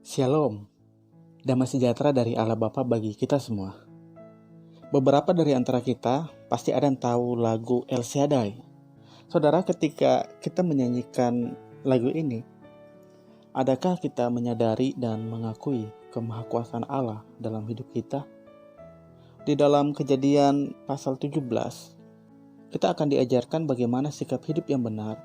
Shalom, damai sejahtera dari Allah Bapa bagi kita semua. Beberapa dari antara kita pasti ada yang tahu lagu El Shaddai. Saudara, ketika kita menyanyikan lagu ini, adakah kita menyadari dan mengakui kemahakuasaan Allah dalam hidup kita? Di dalam Kejadian pasal 17, kita akan diajarkan bagaimana sikap hidup yang benar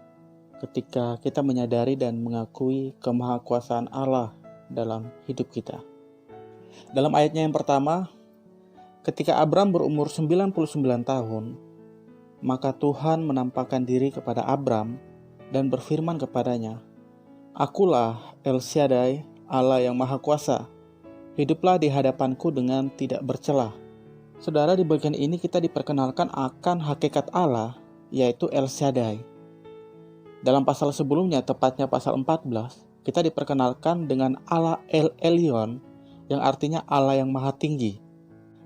ketika kita menyadari dan mengakui kemahakuasaan Allah dalam hidup kita. Dalam ayatnya yang pertama, ketika Abram berumur 99 tahun, maka Tuhan menampakkan diri kepada Abram dan berfirman kepadanya, "Akulah El Shaddai, Allah yang Maha Kuasa. Hiduplah di hadapanku dengan tidak bercela." Saudara, di bagian ini kita diperkenalkan akan hakikat Allah, yaitu El Shaddai. Dalam pasal sebelumnya, tepatnya pasal 14, kita diperkenalkan dengan Allah El Elyon, yang artinya Allah yang Maha Tinggi.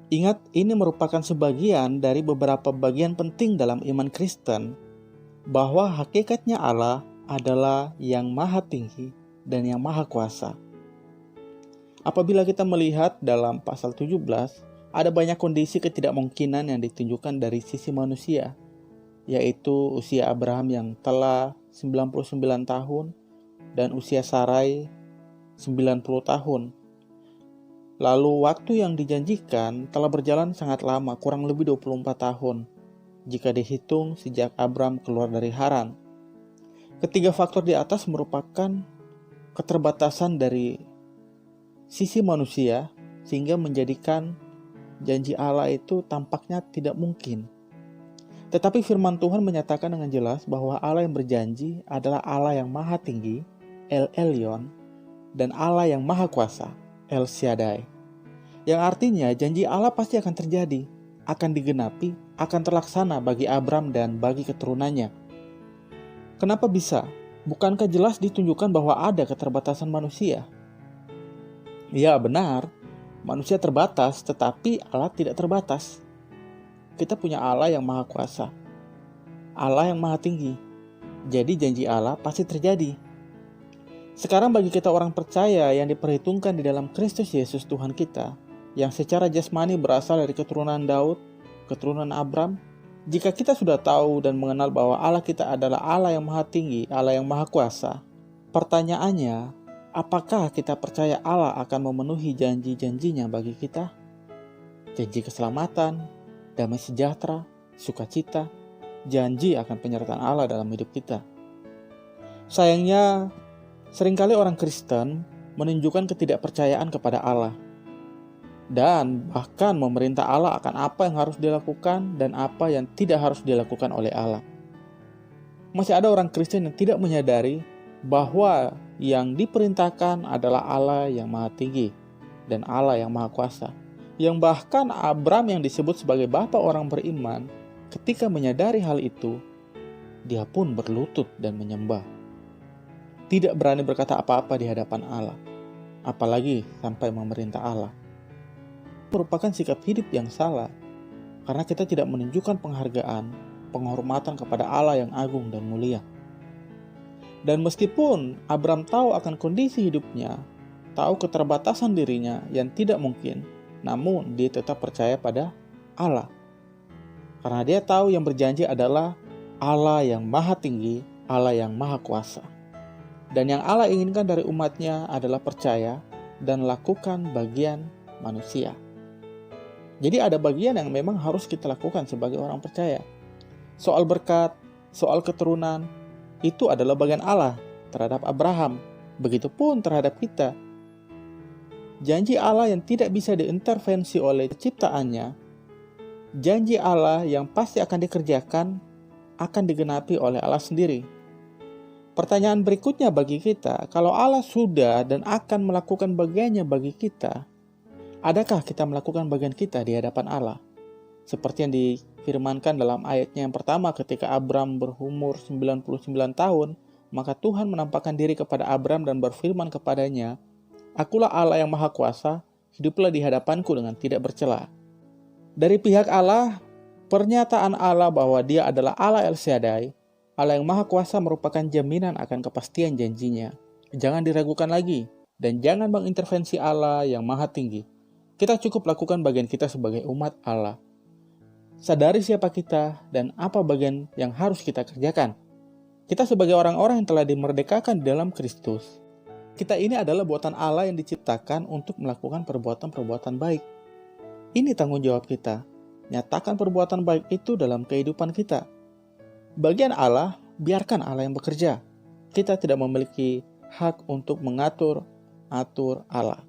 Ingat, ini merupakan sebagian dari beberapa bagian penting dalam iman Kristen, bahwa hakikatnya Allah adalah yang Maha Tinggi dan yang Maha Kuasa. Apabila kita melihat dalam pasal 17, ada banyak kondisi ketidakmungkinan yang ditunjukkan dari sisi manusia, yaitu usia Abraham yang telah 99 tahun, dan usia Sarai 90 tahun. Lalu waktu yang dijanjikan telah berjalan sangat lama, kurang lebih 24 tahun, jika dihitung sejak Abram keluar dari Haran. Ketiga faktor di atas merupakan keterbatasan dari sisi manusia, sehingga menjadikan janji Allah itu tampaknya tidak mungkin. Tetapi firman Tuhan menyatakan dengan jelas bahwa Allah yang berjanji adalah Allah yang Maha Tinggi, El Elyon, dan Allah yang Maha Kuasa, El Shaddai. Yang artinya janji Allah pasti akan terjadi, akan digenapi, akan terlaksana bagi Abram dan bagi keturunannya. Kenapa bisa? Bukankah jelas ditunjukkan bahwa ada keterbatasan manusia? Ya, benar, manusia terbatas, tetapi Allah tidak terbatas. Kita punya Allah yang Maha Kuasa, Allah yang Maha Tinggi. Jadi janji Allah pasti terjadi. Sekarang bagi kita orang percaya yang diperhitungkan di dalam Kristus Yesus Tuhan kita, yang secara jasmani berasal dari keturunan Daud, keturunan Abram, jika kita sudah tahu dan mengenal bahwa Allah kita adalah Allah yang Maha Tinggi, Allah yang Maha Kuasa, pertanyaannya, apakah kita percaya Allah akan memenuhi janji-janjinya bagi kita? Janji keselamatan, damai sejahtera, sukacita, janji akan penyertaan Allah dalam hidup kita. Sayangnya, seringkali orang Kristen menunjukkan ketidakpercayaan kepada Allah dan bahkan memerintah Allah akan apa yang harus dilakukan dan apa yang tidak harus dilakukan oleh Allah. Masih ada orang Kristen yang tidak menyadari bahwa yang diperintahkan adalah Allah yang Maha Tinggi dan Allah yang Maha Kuasa, yang bahkan Abram yang disebut sebagai bapa orang beriman, ketika menyadari hal itu, dia pun berlutut dan menyembah. Tidak berani berkata apa-apa di hadapan Allah, apalagi sampai memerintah Allah. Merupakan sikap hidup yang salah, karena kita tidak menunjukkan penghargaan, penghormatan kepada Allah yang agung dan mulia. Dan meskipun Abram tahu akan kondisi hidupnya, tahu keterbatasan dirinya yang tidak mungkin, namun dia tetap percaya pada Allah. Karena dia tahu yang berjanji adalah Allah yang Maha Tinggi, Allah yang Maha Kuasa. Dan yang Allah inginkan dari umatnya adalah percaya dan lakukan bagian manusia. Jadi ada bagian yang memang harus kita lakukan sebagai orang percaya. Soal berkat, soal keturunan, itu adalah bagian Allah terhadap Abraham. Begitupun terhadap kita. Janji Allah yang tidak bisa diintervensi oleh ciptaannya, janji Allah yang pasti akan dikerjakan, akan digenapi oleh Allah sendiri. Pertanyaan berikutnya bagi kita, kalau Allah sudah dan akan melakukan bagiannya bagi kita, adakah kita melakukan bagian kita di hadapan Allah? Seperti yang difirmankan dalam ayatnya yang pertama, ketika Abram berumur 99 tahun, maka Tuhan menampakkan diri kepada Abram dan berfirman kepadanya, "Akulah Allah yang Maha Kuasa, hiduplah di hadapanku dengan tidak bercela." Dari pihak Allah, pernyataan Allah bahwa Dia adalah Allah El Shaddai, Allah yang Maha Kuasa, merupakan jaminan akan kepastian janjinya. Jangan diragukan lagi. dan jangan mengintervensi Allah yang maha tinggi. Kita cukup lakukan bagian kita sebagai umat Allah. Sadari siapa kita dan apa bagian yang harus kita kerjakan. Kita sebagai orang-orang yang telah dimerdekakan di dalam Kristus. Kita ini adalah buatan Allah yang diciptakan untuk melakukan perbuatan-perbuatan baik. Ini tanggung jawab kita. Nyatakan perbuatan baik itu dalam kehidupan kita. Bagian Allah, biarkan Allah yang bekerja. Kita tidak memiliki hak untuk mengatur Allah.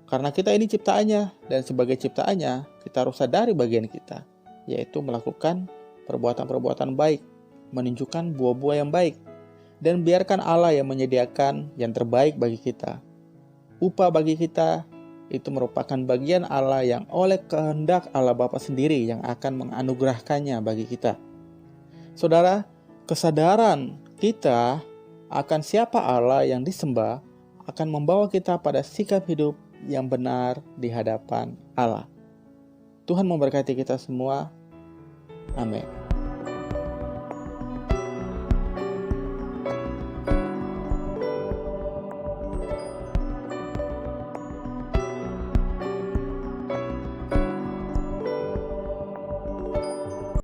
Karena kita ini ciptaannya, dan sebagai ciptaannya, kita harus sadari bagian kita, yaitu melakukan perbuatan-perbuatan baik, menunjukkan buah-buah yang baik, dan biarkan Allah yang menyediakan yang terbaik bagi kita. Upah bagi kita itu merupakan bagian Allah yang oleh kehendak Allah Bapa sendiri yang akan menganugerahkannya bagi kita. Saudara, kesadaran kita akan siapa Allah yang disembah akan membawa kita pada sikap hidup yang benar di hadapan Allah. Tuhan memberkati kita semua. Amin.